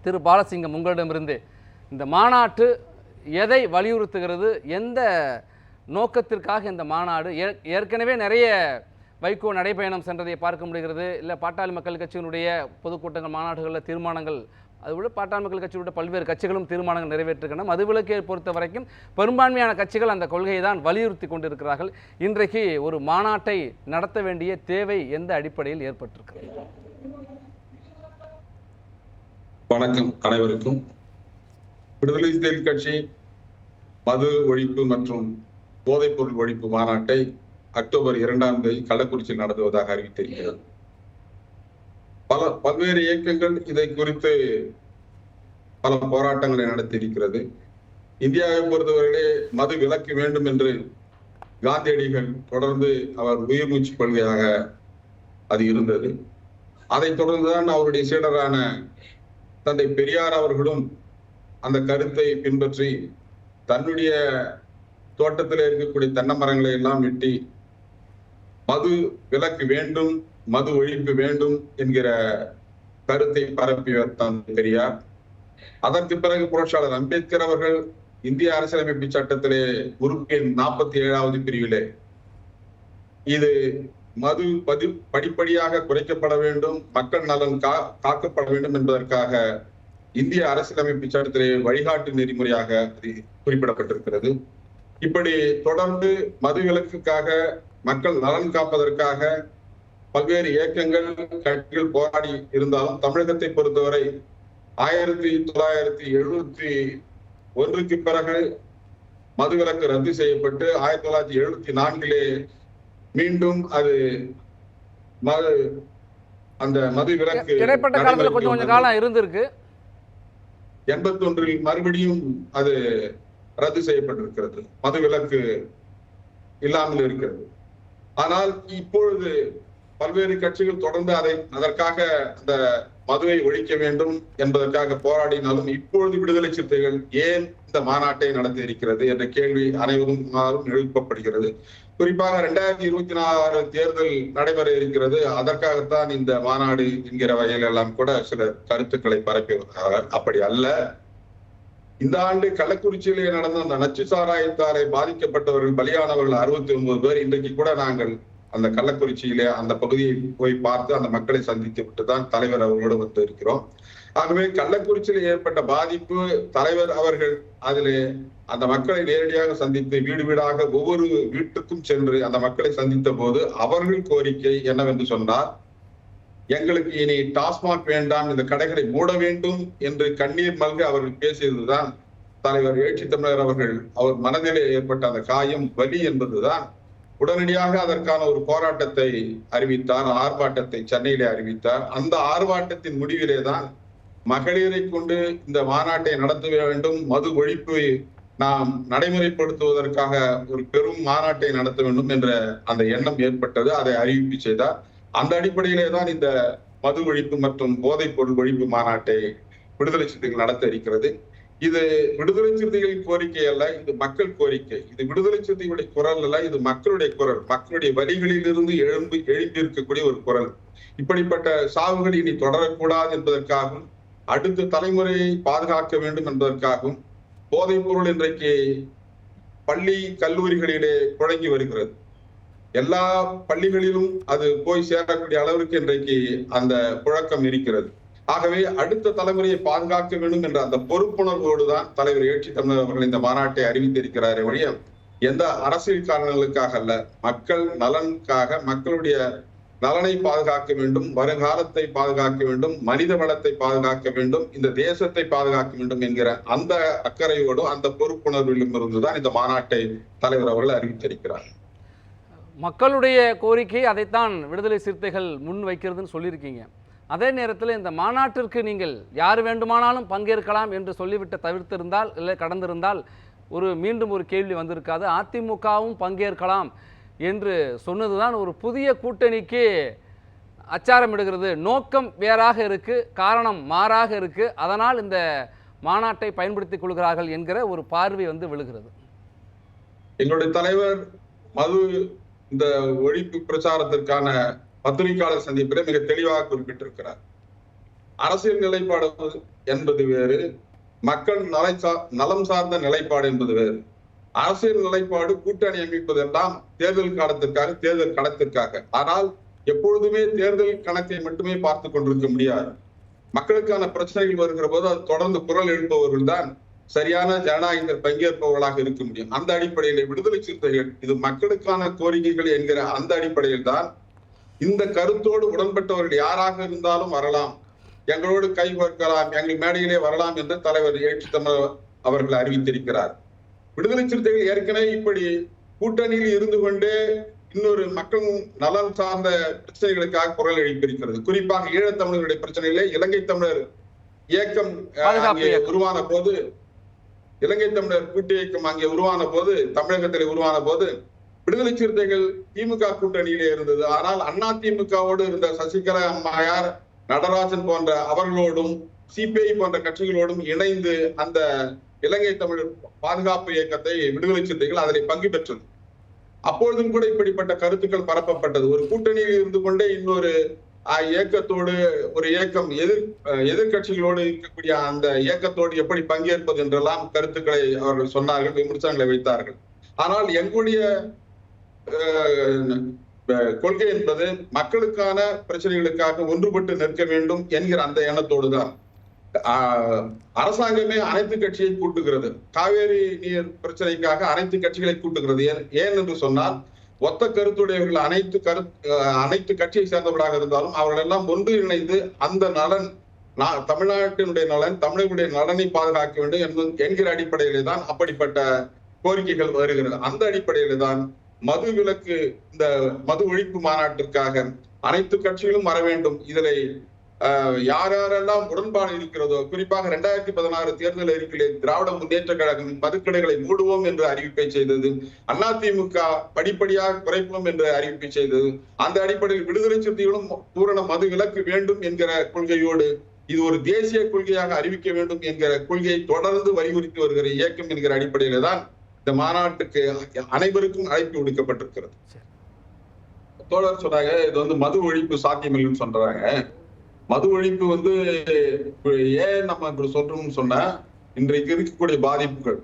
திரு பாலசிங்கம், உங்களிடமிருந்து இந்த மாநாட்டு எதை வலியுறுத்துகிறது, எந்த நோக்கத்திற்காக இந்த மாநாடு? ஏற்கனவே நிறைய வைகோ நடைபயணம் சென்றதை பார்க்க முடிகிறது. இல்லை பாட்டாளி மக்கள் கட்சியினுடைய பொதுக்கூட்டங்கள், மாநாடுகளில் தீர்மானங்கள், அதுபோல பாட்டாளி மக்கள் கட்சியுடைய பல்வேறு கட்சிகளும் தீர்மானங்கள் நிறைவேற்றுகின்றன. மதுவிலக்கை பொறுத்த வரைக்கும் பெரும்பான்மையான கட்சிகள் அந்த கொள்கையை தான் வலியுறுத்தி கொண்டிருக்கிறார்கள். இன்றைக்கு ஒரு மாநாட்டை நடத்த வேண்டிய தேவை எந்த அடிப்படையில் ஏற்பட்டிருக்கிறது? வணக்கம் அனைவருக்கும். விடுதலை சிறுத்தைகள் கட்சி மது ஒழிப்பு மற்றும் போதைப்பொருள் ஒழிப்பு மாநாட்டை அக்டோபர் 2ஆம் தேதி கள்ளக்குறிச்சியில் நடத்துவதாக அறிவித்திருக்கிறது. பல்வேறு இயக்கங்கள் இதை குறித்து பல போராட்டங்களை நடத்தியிருக்கிறது. இந்தியாவை பொறுத்தவரையிலே மது விலக்கு வேண்டும் என்று காந்தியடிகள் தொடர்ந்து அவர் உயிர் மூச்சு கொள்கையாக அது இருந்தது. அதைத் தொடர்ந்துதான் அவருடைய சீடரான தந்தை பெரியார் அவர்களும் அந்த கருத்தை பின்பற்றி தன்னுடைய தோட்டத்தில் இருக்கக்கூடிய தென்னை மரங்களை எல்லாம் வெட்டி மது விலக்கு வேண்டும், மது ஒழிப்பு வேண்டும் என்கிற கருத்தை பரப்பியவர் தந்தை பெரியார். அதற்கு பிறகு புரட்சியாளர் அம்பேத்கர் அவர்கள் இந்திய அரசியலமைப்பு சட்டத்திலே உறுப்பு எண் 47வது பிரிவிலே இது மது படிப்படியாக குறைக்கப்பட வேண்டும், மக்கள் நலன் காக்கப்பட வேண்டும் என்பதற்காக இந்திய அரசியலமைப்பு சட்டத்திலே வழிகாட்டு நெறிமுறையாக அது குறிப்பிடப்பட்டிருக்கிறது. இப்படி தொடர்ந்து மது விலக்குக்காக, மக்கள் நலன் காப்பதற்காக பல்வேறு இயக்கங்கள், கட்சிகள் போராடி இருந்தாலும் தமிழகத்தை பொறுத்தவரை 1971 பிறகு மதுவிலக்கு ரத்து செய்யப்பட்டு 1974 மீண்டும் அது அந்த மது விலக்கு இடைப்பட்ட காலத்துல கொஞ்சம் காலம் இருந்திருக்கு. 81 மறுபடியும் அது ரத்து செய்யப்பட்டிருக்கிறது, மது விலக்கு இல்லாமல் இருக்கிறது. ஆனால் இப்பொழுது பல்வேறு கட்சிகள் தொடர்ந்து அதற்காக அந்த மதுவை ஒழிக்க வேண்டும் என்பதற்காக போராடினாலும் இப்பொழுது விடுதலை சிறுத்தைகள் ஏன் இந்த மாநாட்டை நடத்தி இருக்கிறது என்ற கேள்வி அனைவரும் எழுப்பப்படுகிறது. குறிப்பாக 2024 தேர்தல் நடைபெற இருக்கிறது, அதற்காகத்தான் இந்த மாநாடு என்கிற வகையில் எல்லாம் கூட சில கருத்துக்களை பரப்பி வருகிறார்கள். அப்படி அல்ல. இந்த ஆண்டு கள்ளக்குறிச்சியிலே நடந்த அந்த நச்சு சாராயத்தாலே பாதிக்கப்பட்டவர்கள், பலியானவர்கள் 69 பேர். இன்றைக்கு கூட நாங்கள் அந்த கள்ளக்குறிச்சியிலே அந்த பகுதியை போய் பார்த்து அந்த மக்களை சந்தித்து விட்டுதான் தலைவர் அவர்களோடு வந்து இருக்கிறோம். ஆகவே கள்ளக்குறிச்சியில் ஏற்பட்ட பாதிப்பு, தலைவர் அவர்கள் அதிலே அந்த மக்களை நேரடியாக சந்தித்து வீடு வீடாக ஒவ்வொரு வீட்டுக்கும் சென்று அந்த மக்களை சந்தித்த போது அவர்கள் கோரிக்கை என்னவென்று சொன்னார், எங்களுக்கு இனி டாஸ்மாக் வேண்டாம், இந்த கடைகளை மூட வேண்டும் என்று கண்ணீர் மல்க அவர்கள் பேசியதுதான் தலைவர் எழுச்சி தமிழர் அவர்கள் அவர் மனதிலே ஏற்பட்ட அந்த காயம், வலி என்பதுதான். உடனடியாக அதற்கான ஒரு போராட்டத்தை அறிவித்தார், ஆர்ப்பாட்டத்தை சென்னையிலே அறிவித்தார். அந்த ஆர்ப்பாட்டத்தின் முடிவிலே தான் மகளிரை கொண்டு இந்த மாநாட்டை நடத்த வேண்டும், மது ஒழிப்பு நாம் நடைமுறைப்படுத்துவதற்காக ஒரு பெரும் மாநாட்டை நடத்த வேண்டும் என்ற அந்த எண்ணம் ஏற்பட்டது. அதை அறிவிப்பு செய்தார். அந்த அடிப்படையிலே தான் இந்த மது ஒழிப்பு மற்றும் போதைப் பொருள் ஒழிப்பு மாநாட்டை விடுதலை சிறுத்தைகள் நடத்த இருக்கிறது. இது விடுதலை சிறுத்தைகளின் கோரிக்கை அல்ல, இது மக்கள் கோரிக்கை. இது விடுதலை சிறுத்தைகளுடைய குரல் அல்ல, இது மக்களுடைய குரல், மக்களுடைய வழிகளிலிருந்து எழும்பி இருக்கக்கூடிய ஒரு குரல். இப்படிப்பட்ட சாவுகள் இனி தொடரக்கூடாது என்பதற்காகவும், அடுத்த தலைமுறையை பாதுகாக்க வேண்டும் என்பதற்காகவும் போதைப் பொருள் இன்றைக்கு பள்ளி கல்லூரிகளிலே புழங்கி வருகிறது. எல்லா பள்ளிகளிலும் அது போய் சேரக்கூடிய அளவிற்கு இன்றைக்கு அந்த புழக்கம் இருக்கிறது. ஆகவே அடுத்த தலைமுறையை பாதுகாக்க வேண்டும் என்ற அந்த பொறுப்புணர்வோடு தான் தலைவர் எழுச்சி தமிழர் அவர்கள் இந்த மாநாட்டை அறிவித்திருக்கிறாரே ஒழிய எந்த அரசியல் காரணங்களுக்காக அல்ல, மக்கள் நலனுக்காக, மக்களுடைய நலனை பாதுகாக்க வேண்டும், வருங்காலத்தை பாதுகாக்க வேண்டும், மனித வளத்தை பாதுகாக்க வேண்டும், இந்த தேசத்தை பாதுகாக்க வேண்டும் என்கிற அந்த அக்கறையோடும் அந்த பொறுப்புணர்விலும் இருந்துதான் இந்த மாநாட்டை தலைவர் அவர்கள் அறிவித்திருக்கிறார். மக்களுடைய கோரிக்கை அதைத்தான் விடுதலை சிறுத்தைகள் முன் வைக்கிறதுன்னு சொல்லியிருக்கீங்க. அதே நேரத்தில் இந்த மாநாட்டிற்கு நீங்கள் யார் வேண்டுமானாலும் பங்கேற்கலாம் என்று சொல்லிவிட்டு தவிர்த்திருந்தால், இல்லை கடந்திருந்தால் மீண்டும் ஒரு கேள்வி வந்திருக்காது. அதிமுகவும் பங்கேற்கலாம் என்று சொன்னதுதான் ஒரு புதிய கூட்டணிக்கு அச்சாரமிடுகிறது. நோக்கம் வேறாக இருக்கு, காரணம் மாறாக இருக்கு, அதனால் இந்த மாநாட்டை பயன்படுத்திக் கொள்கிறார்கள் என்கிற ஒரு பார்வை விழுகிறது. எங்களுடைய தலைவர் மது இந்த ஒழிப்பு பிரச்சாரத்திற்கான பத்திரிகையாளர் சந்திப்பில் மிக தெளிவாக குறிப்பிட்டிருக்கிறார். அரசியல் நிலைப்பாடு என்பது வேறு, மக்கள் நலம் சார்ந்த நிலைப்பாடு என்பது வேறு. அரசியல் நிலைப்பாடு கூட்டணி அமைப்பதெல்லாம் தேர்தல் காலத்திற்காக, தேர்தல் களத்திற்காக. ஆனால் எப்பொழுதுமே தேர்தல் கணக்கை மட்டுமே பார்த்து கொண்டிருக்க முடியாது. மக்களுக்கான பிரச்சனைகள் வருகிற போது அது தொடர்ந்து குரல் எழுப்பவர்கள் தான் சரியான ஜனநாயகத்தில் பங்கேற்பவர்களாக இருக்க முடியும். அந்த அடிப்படையில் விடுதலை சிறுத்தைகள் இது மக்களுக்கான கோரிக்கைகள் என்கிற அந்த அடிப்படையில் தான் இந்த கருத்தோடு உடன்பட்டவர்கள் யாராக இருந்தாலும் வரலாம், எங்களோடு கை கோர்க்கலாம், எங்கள் மேடையிலே வரலாம் என்று தலைவர் எழுச்சி தமிழர் அவர்கள் அறிவித்திருக்கிறார். விடுதலை சிறுத்தைகள் ஏற்கனவே இப்படி கூட்டணியில் இருந்து கொண்டே இன்னொரு மக்கள் நலன் சார்ந்த பிரச்சனைகளுக்காக குரல் எழுப்பியிருக்கிறது. குறிப்பாக ஈழத்தமிழர்களுடைய பிரச்சனையிலே இலங்கை தமிழர் இயக்கம் உருவான போது, இலங்கை தமிழர் கூட்டு இயக்கம் அங்கே உருவான போது, தமிழகத்தில் உருவான போது விடுதலை சிறுத்தைகள் திமுக கூட்டணியிலே இருந்தது. ஆனால் அண்ணா திமுகவோடு இருந்த சசிகலா அம்மையார், நடராஜன் போன்ற அவர்களோடும் சிபிஐ போன்ற கட்சிகளோடும் இணைந்து அந்த இலங்கை தமிழர் பாதுகாப்பு இயக்கத்தை விடுதலை சிறுத்தைகள் அதில் பங்கு பெற்றது. அப்பொழுதும் கூட இப்படிப்பட்ட கருத்துக்கள் பரப்பப்பட்டது. ஒரு கூட்டணியில் இருந்து கொண்டே இன்னொரு இயக்கத்தோடு, ஒரு இயக்கம் எதிர்கட்சிகளோடு இருக்கக்கூடிய அந்த இயக்கத்தோடு எப்படி பங்கேற்பது என்றெல்லாம் கருத்துக்களை அவர்கள் சொன்னார்கள், விமர்சனங்களை வைத்தார்கள். ஆனால் எங்களுடைய கொள்கை என்பது மக்களுக்கான பிரச்சனைகளுக்காக ஒன்றுபட்டு நிற்க வேண்டும் என்கிற அந்த எண்ணத்தோடு தான். அரசாங்கமே அனைத்து கட்சியை கூட்டுகிறது. காவேரி நீர் பிரச்சனைக்காக அனைத்து கட்சிகளை கூட்டுகிறது. ஏன் என்று சொன்னால், ஒத்த கருத்துடையவர்கள் அனைத்து கட்சியை சேர்ந்தவர்களாக இருந்தாலும் அவர்கள் எல்லாம் ஒன்று இணைந்து அந்த நலன், தமிழ்நாட்டினுடைய நலன், தமிழர்களுடைய நலனை பாதுகாக்க வேண்டும் என்கிற அடிப்படையிலே தான் அப்படிப்பட்ட கோரிக்கைகள் வருகிறது. அந்த அடிப்படையில தான் மது விலக்கு, இந்த மது ஒழிப்பு மாநாட்டிற்காக அனைத்து கட்சிகளும் வர வேண்டும். இதில் யாரெல்லாம் உடன்பாடு இருக்கிறதோ, குறிப்பாக 2016 தேர்தல் அறிக்கையில் திராவிட முன்னேற்ற கழகம் மதுக்கடைகளை மூடுவோம் என்று அறிவிப்பை செய்தது, அதிமுக படிப்படியாக குறைப்போம் என்று அறிவிப்பை செய்தது. அந்த அடிப்படையில் விடுதலை சிறுத்தைகளும் பூரண மது விலக்கு வேண்டும் என்கிற கொள்கையோடு இது ஒரு தேசிய கொள்கையாக அறிவிக்க வேண்டும் என்கிற கொள்கையை தொடர்ந்து வலியுறுத்தி வருகிற இயக்கம் என்கிற அடிப்படையில தான் இந்த மாநாட்டுக்கு அனைவருக்கும் அழைப்பு விடுக்கப்பட்டிருக்கிறது. தோழர் சொன்னாங்க, இது மது ஒழிப்பு சாத்தியமில்லைன்னு சொல்றாங்க. மது ஒழிப்பு ஏன் நம்ம இப்படி சொல்றோம்னு சொன்னா, இன்றைக்கு இருக்கக்கூடிய பாதிப்புகள்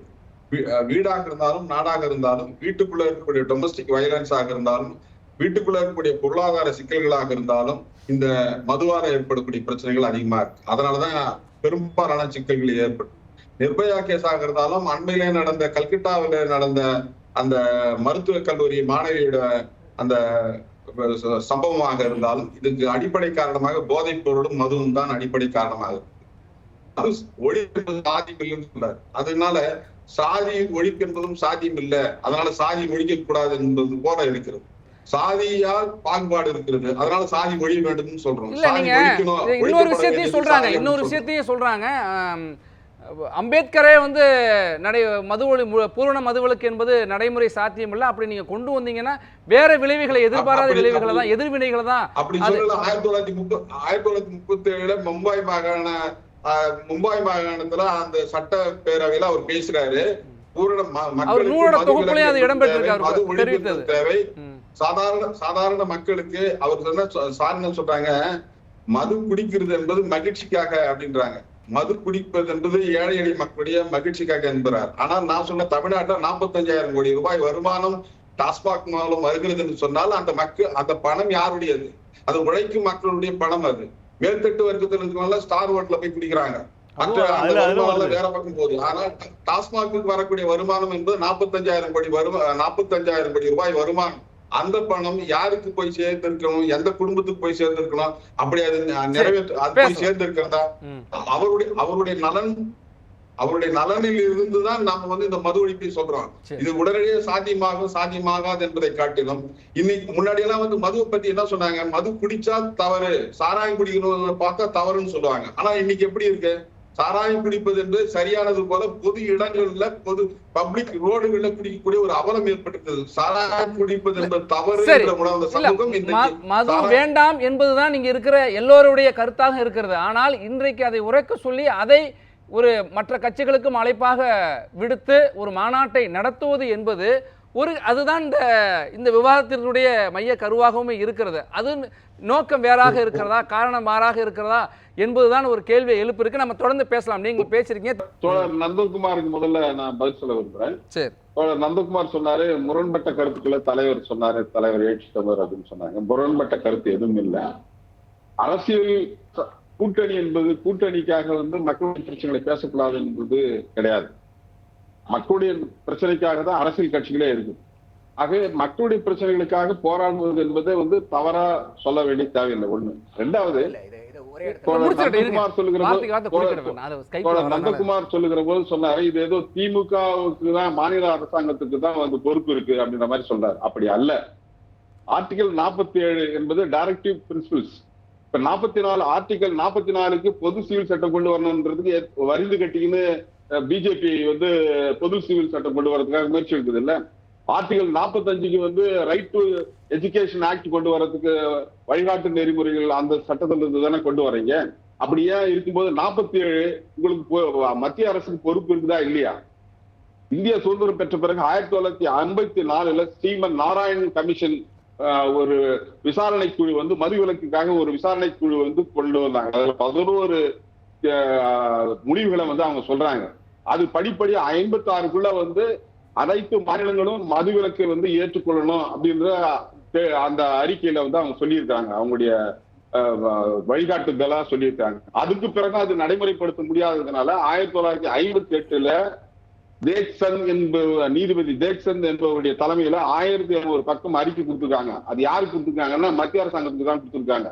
வீடாக இருந்தாலும், நாடாக இருந்தாலும், வீட்டுக்குள்ள இருக்கக்கூடிய டொமஸ்டிக் வயலன்ஸாக இருந்தாலும், வீட்டுக்குள்ள இருக்கக்கூடிய பொருளாதார சிக்கல்களாக இருந்தாலும், இந்த மதுவால ஏற்படக்கூடிய பிரச்சனைகள் அதிகமா இருக்கு. அதனாலதான் பெரும்பாலான சிக்கல்கள் ஏற்படும். நிர்பயா கேஸாக இருந்தாலும், அண்மையிலே நடந்த கல்கட்டாவில நடந்த அந்த மருத்துவக் கல்லூரி மாணவியோட அந்த சம்பவமாக இருந்தாலும், இதுக்கு அடிப்படை காரணமாக போதைப் பொருளும் மதுவும் தான் அடிப்படை காரணமாக அது ஒழிப்பு சாதியம் இல்லைன்னு சொல்றாரு. அதனால சாதி ஒழிப்பு என்பதும் சாதியம் இல்லை, அதனால சாதி ஒழிக்க கூடாது என்பது போல இருக்கிறது. சாதியால் பாகுபாடு இருக்கிறது, அதனால சாதி ஒழிய வேண்டும் சொல்றோம். இன்னொரு விஷயத்தையும் சொல்றாங்க. அம்பேத்கரே பூரண மதுவிலக்கு என்பது நடைமுறை சாத்தியம் இல்லை, அப்படி நீங்க கொண்டு வந்தீங்கன்னா வேற விளைவுகளை, எதிர்பாராத விளைவுகளை தான், எதிர்வினைகளை தான். அப்படி சொல்லல. 1937 மும்பை மாகாணத்துல அந்த சட்ட பேரவையில அவர் பேசுறாரு. பூரண தேவை சாதாரண மக்களுக்கு. அவர் சொன்ன சொல்றாங்க, மது குடிக்கிறது என்பது மகிழ்ச்சிக்காக அப்படின்றாங்க. மது குடிப்பது என்பது ஏழை எளிய மக்களுடைய மகிழ்ச்சிக்காக என்பார். ஆனால் நான் சொன்ன தமிழ்நாட்டில் 45,000 கோடி ரூபாய் வருமானம் டாஸ்மாக் மூலம் வருகிறது என்று சொன்னால், அந்த பணம் யாருடையது? அது உழைக்கும் மக்களுடைய பணம். அது மேல்தட்டு வர்க்கத்தில் இருக்கவங்க ஸ்டார் ஹோட்டல்ல போய் குடிக்கிறாங்க, மற்ற அந்த வருமானம் வேற பக்கம் போகுது. ஆனால் டாஸ்மாக்கு வரக்கூடிய வருமானம் என்பது 45,000 கோடி ரூபாய் வருமானம். அந்த பணம் யாருக்கு போய் சேர்ந்திருக்கணும், எந்த குடும்பத்துக்கு போய் சேர்ந்திருக்கணும், அப்படி அது போய் சேர்ந்திருக்கிறதா? அவருடைய நலனில் இருந்துதான் நாம இந்த மது ஒழிப்பை சொல்றோம். இது உடனடியே சாத்தியமாகாது என்பதை காட்டிலும், இன்னைக்கு முன்னாடி எல்லாம் மதுவை பத்தி என்ன சொன்னாங்க, மது குடிச்சா தவறு, சாராயம் குடிக்கணும் பார்த்தா தவறுன்னு சொல்லுவாங்க. ஆனா இன்னைக்கு எப்படி இருக்கு? சாராயம் குடிப்பது என்று சரியானது போல பொது இடங்கள்ல, பொது பப்ளிக் ரோடுகள்ல குடிக்கக்கூடிய ஒரு அவலம் ஏற்பட்டிருக்கிறது. சாராயம் குடிப்பது என்பது தவறு என்ற உணர்ந்த சமூகம் மது வேண்டாம் என்பதுதான் இங்க இருக்கிற எல்லோருடைய கருத்தாக இருக்கிறது. ஆனால் இன்றைக்கு அதை உரைக்க சொல்லி அதை ஒரு மற்ற கட்சிகளுக்கும் அழைப்பாக விடுத்து ஒரு மாநாட்டை நடத்துவது என்பது அதுதான் இந்த விவாதத்தினுடைய மைய கருவாகவும் இருக்கிறது. அது நோக்கம் வேறாக இருக்கிறதா, காரணம் மாறாக இருக்கிறதா என்பதுதான் ஒரு கேள்வியை எழுப்பிருக்கு. நம்ம தொடர்ந்து பேசலாம். நீங்கள் பேசிருக்கீங்க. தோழர் நந்தகுமாருக்கு முதல்ல நான் பதில் சொல்ல விரும்புறேன். சரி, தோழர் நந்தகுமார் சொன்னாரு முரண்பட்ட கருத்துக்களை தலைவர் சொன்னாரு, தலைவர் ஏற்றுத்தவர் அப்படின்னு சொன்னாங்க. முரண்பட்ட கருத்து எதுவும் இல்லை. அரசியல் கூட்டணி என்பது கூட்டணிக்காக மக்களுடைய பிரச்சனைகளை பேசக்கூடாது என்பது கிடையாது. மக்களுடைய பிரச்சனைக்காக தான் அரசியல் கட்சிகளே இருக்கு. ஆகவே மக்களுடைய பிரச்சனைகளுக்காக போராடுவது என்பதை தவறா சொல்ல வேண்டிய தேவையில்லை. ஒண்ணு. ரெண்டாவது, நந்தகுமார் சொல்லுகிற போது சொன்னாரு இது ஏதோ திமுகவுக்கு தான், மாநில அரசாங்கத்துக்கு தான் பொறுப்பு இருக்கு அப்படின்ற மாதிரி சொல்றாரு. அப்படி அல்ல. ஆர்டிகல் 47 என்பது டைரக்டிவ் பிரின்சிபிள்ஸ். இப்ப 44 ஆர்டிகல் 44க்கு பொது சிவில் சட்டம் கொண்டு வரணும்ன்றதுக்கு வரிந்து கட்டின்னு பிஜேபி பொது சிவில் சட்டம் கொண்டு வரதுக்காக முயற்சி எடுக்குது இல்ல. ஆர்டிகல் 45க்கு ரைட் டு எஜுகேஷன் ஆக்ட் கொண்டு வரதுக்கு வழிகாட்டு நெறிமுறைகள் அந்த சட்டத்துல இருந்து தானே கொண்டு வரீங்க. அப்படியே இருக்கும்போது 47 உங்களுக்கு மத்திய அரசுக்கு பொறுப்பு இருக்குதா இல்லையா? இந்திய சுதந்திரம் பெற்ற பிறகு 1954 ஸ்ரீமன் நாராயணன் கமிஷன் ஒரு விசாரணை குழு மதுவிலக்குக்காக ஒரு விசாரணை குழு கொண்டு வந்தாங்க. அதுல 11 முடிவுகளை அவங்க சொல்றாங்க. அது படிப்படி 56க்குள்ள அனைத்து மாநிலங்களும் மதுவிலக்கு ஏற்றுக்கொள்ளணும் அப்படின்ற அந்த அறிக்கையில அவங்க சொல்லியிருக்காங்க. அவங்களுடைய வழிகாட்டுதலா சொல்லியிருக்காங்க. அதுக்கு பிறகு அது நடைமுறைப்படுத்த முடியாததுனால 1958 தேக்சன் நீதிபதி தேக்சன் என்பவருடைய தலைமையில 1200 பக்கம் அறிக்கை கொடுத்திருக்காங்க. அது யாருக்கு கொடுத்திருக்காங்கன்னா மத்திய அரசாங்கத்துக்கு தான் கொடுத்திருக்காங்க.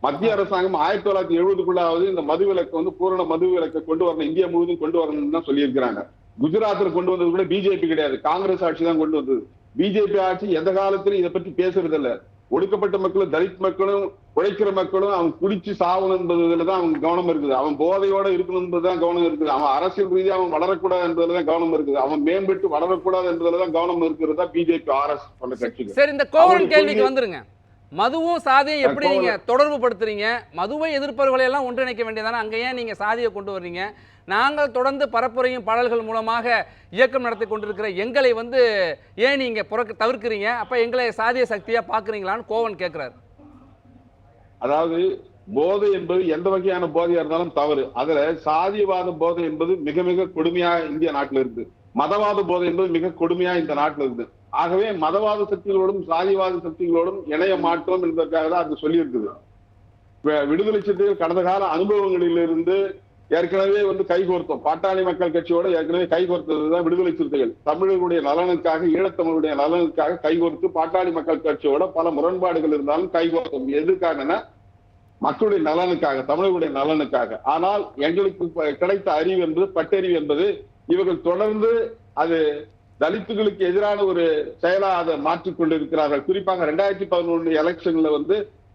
மத்திய அரசாங்கம் 1970க்குள்ளாவது இந்த மதுவிலக்கு பூரண மதுவிலக்கை கொண்டு வரணும், இந்தியா முழுவதும் கொண்டு வரணும்னு தான் சொல்லியிருக்கிறாங்க. குஜராத்தில் கொண்டு வந்தது கூட பிஜேபி கிடையாது, காங்கிரஸ் ஆட்சி தான் கொண்டு வந்தது. பிஜேபி ஆட்சி எந்த காலத்திலும் இதை பற்றி பேசுறது இல்ல. ஒடுக்கப்பட்ட மக்களும் தலித் மக்களும் உழைக்கிற மக்களும் அவங்க குடிச்சு சாவணும் என்பதுலதான் அவங்க கவனம் இருக்குது. அவன் போதையோட இருக்கணும் என்பதுதான் கவனம் இருக்குது. அவன் அரசியல் ரீதியாக அவன் வளரக்கூடாது என்பதுலதான் கவனம் இருக்குது. அவன் மேம்பட்டு வளரக்கூடாது என்பதுலதான் கவனம் இருக்கிறதா பிஜேபி RS போன்ற கட்சிகள். சரி, இந்த கோவலன் கேள்விக்கு வந்துருங்க. மதுவும் சாதியை எப்படி நீங்க தொடர்பு படுத்துறீங்க? மதுவை எதிர்ப்பவர்களை எல்லாம் ஒன்றிணைக்க வேண்டியதானே, அங்க ஏன் நீங்க சாதியை கொண்டு வர்றீங்க? நாங்கள் தொடர்ந்து பரப்புரையும் பாடல்கள் மூலமாக இயக்கம் நடத்தி கொண்டிருக்கிற எங்களை ஏன் நீங்க தவிர்க்கிறீங்க? அப்ப எங்களை சாதிய சக்தியா பாக்குறீங்களான்னு கோவன் கேட்கிறாரு. அதாவது போதை என்பது எந்த வகையான போதையா இருந்தாலும் தவறு. அதுல சாதியவாத போதை என்பது மிக மிக கொடுமையா இந்திய நாட்டில் இருக்கு. மதவாத போதை என்பது மிக கொடுமையா இந்த நாட்டில் இருக்கு. ஆகவே மதவாத சக்திகளோடும் சாதிவாத சக்திகளோடும் இணைய மாற்றோம் என்பதற்காக தான் அது சொல்லி இருக்குது. விடுதலை சிறுத்தைகள் கடந்த கால அனுபவங்களிலிருந்து ஏற்கனவே கைகோர்த்தோம். பாட்டாளி மக்கள் கட்சியோட ஏற்கனவே கைகோர்த்ததுதான் விடுதலை சிறுத்தைகள். தமிழர்களுடைய நலனுக்காக, ஈழத்தமிழுடைய நலனுக்காக கைகோர்த்து பாட்டாளி மக்கள் கட்சியோட பல முரண்பாடுகள் இருந்தாலும் கைகோர்த்தோம். எதுக்காகனா மக்களுடைய நலனுக்காக, தமிழர்களுடைய நலனுக்காக. ஆனால் எங்களுக்கு கிடைத்த அறிவு என்பது, பட்டறிவு என்பது, இவர்கள் தொடர்ந்து அது தலித்துகளுக்கு எதிரான ஒரு செயலா அதை மாற்றிக்கொண்டிருக்கிறார்கள். குறிப்பாக 2011 எலெக்ஷன்ல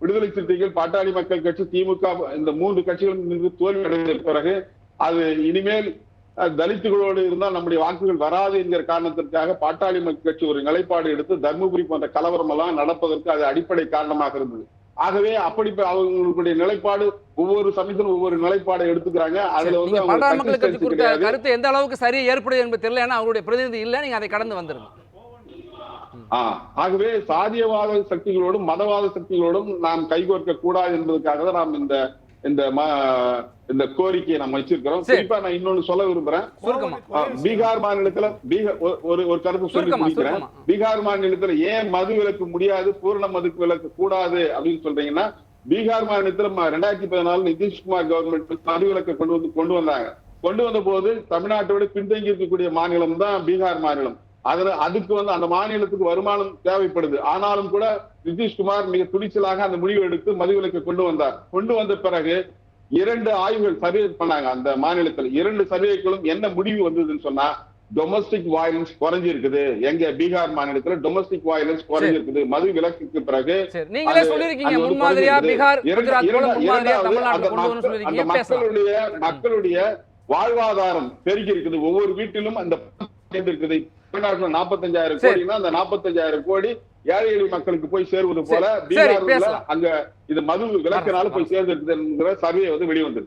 விடுதலை சிறுத்தைகள், பாட்டாளி மக்கள் கட்சி, திமுக இந்த 3 கட்சிகளும் தோல்வி அடைந்த பிறகு அது இனிமேல் தலித்துகளோடு இருந்தால் நம்முடைய வாக்குகள் வராது என்கிற காரணத்திற்காக பாட்டாளி மக்கள் கட்சி ஒரு நிலைப்பாடு எடுத்து தர்மபுரி போன்ற கலவரம் எல்லாம் நடப்பதற்கு அது அடிப்படை காரணமாக இருந்தது. ஆகவே அப்படி அவங்களுடைய நிலைப்பாடு ஒவ்வொரு சமயத்திலும் ஒவ்வொரு நிலைப்பாடை எடுத்துக்கிறாங்க. அதுல பாட்டாளி மக்கள் கட்சி கொடுத்த கருத்து எந்த அளவுக்கு சரியா ஏற்படுது என்பது தெரியல. ஏன்னா அவருடைய பிரதிநிதி இல்ல, நீங்க அதை கடந்து வந்துருங்க. ஆகவே சாதியவாத சக்திகளோடும் மதவாத சக்திகளோடும் நாம் கைகோர்க்க கூடாது என்பதற்காக தான் நாம் இந்த கோரிக்கையை நாம் வச்சிருக்கிறோம். குறிப்பா நான் இன்னொன்னு சொல்ல விரும்புறேன். பீகார் மாநிலத்துல ஒரு கருத்து சொல்லி முடிக்கிறேன். பீகார் மாநிலத்துல ஏன் மது விலக்கு முடியாது, பூரண மது விலக்கு கூடாது அப்படின்னு சொல்றீங்கன்னா, பீகார் மாநிலத்துல 2014 நிதிஷ்குமார் கவர்மெண்ட் மது விலக்கை கொண்டு வந்தாங்க. கொண்டு வந்த போது தமிழ்நாட்டோட பின்தங்கி இருக்கக்கூடிய மாநிலம் தான் பீகார் மாநிலம். அதுக்கு அந்த மாநிலத்துக்கு வருமானம் தேவைப்படுது. ஆனாலும் கூட நிதிஷ்குமார் மிக துணிச்சலாக அந்த முடிவு எடுத்து மதுவிலக்கை கொண்டு வந்தார். கொண்டு வந்த பிறகு 2 ஆய்வுகள் சர்வே பண்ணாங்க அந்த மாநிலத்தில். 2 சர்வேக்களும் என்ன முடிவு வந்ததுன்னு சொன்னா, டொமஸ்டிக் வயலன்ஸ் குறைஞ்சிருக்குது. எங்க பீகார் மாநிலத்துல டொமஸ்டிக் வயலன்ஸ் குறைஞ்சிருக்குது மது விலக்குக்கு பிறகு. மக்களுடைய வாழ்வாதாரம் பெருகி இருக்குது. ஒவ்வொரு வீட்டிலும் அந்த இருக்குது. தமிழ்நாட்டுல 45,000 கோடினா அந்த 45,000 கோடி ஏழை எளிய மக்களுக்கு போய் சேருவது போல பீகார்ல அங்க இது மது விலக்கினால போய் சேர்ந்திருக்குதுங்கிற சர்வே வெளிவந்தது.